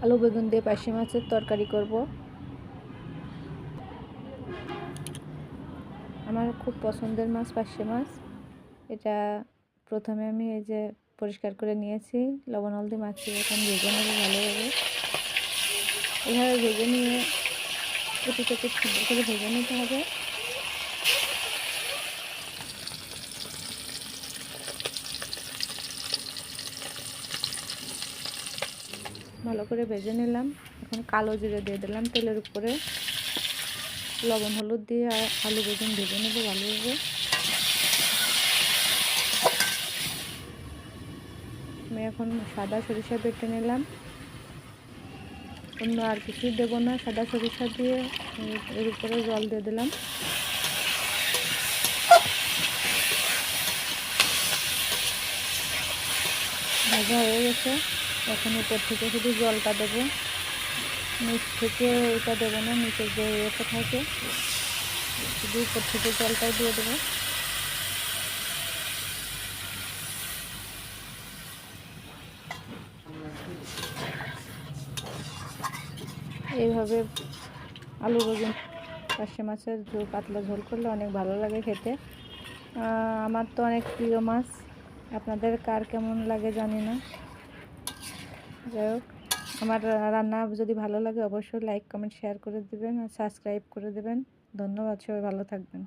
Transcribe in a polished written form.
আলু বেগুন দিয়ে পার্শে মাছের তরকারি করব। আমার খুব পছন্দের মাছ পার্শে মাছ। এটা প্রথমে আমি এই যে পরিষ্কার করে নিয়েছি, লবণ হলদি মাখিয়ে এখন ভেজে নেব ভালোভাবে। এভাবে ভেজে নিয়ে এটাকে সুন্দর করে ভেজে নিতে হবে। ভালো করে ভেজে নিলাম। এখন কালো জিরে দিয়ে দিলাম তেলের উপরে, লবণ হলুদ দিয়ে আলু বেগুন ভেজে নেব ভালোভাবে। আমি এখন সাদা সরিষা বেটে নিলাম, অন্য আর কিছুই দেবো না, সাদা সরিষা দিয়ে এর উপরে জল দিয়ে দিলাম। ভাজা হয়ে গেছে, এখন উপর থেকে শুধু জলটা দেবো, নিচ থেকে এটা দেবো না, নিচে যে এটা থাকে শুধু উপর থেকে জলটাই দিয়ে দেবো। এইভাবে আলু বেগুন পার্শে মাছের ঝোল, পাতলা ঝোল করলে অনেক ভালো লাগে খেতে। আমার তো অনেক প্রিয় মাছ, আপনাদের কার কেমন লাগে জানি না। যাই হোক, আমার রান্না যদি ভালো লাগে অবশ্যই লাইক কমেন্ট শেয়ার করে দেবেন আর সাবস্ক্রাইব করে দেবেন। ধন্যবাদ, সবাই ভালো থাকবেন।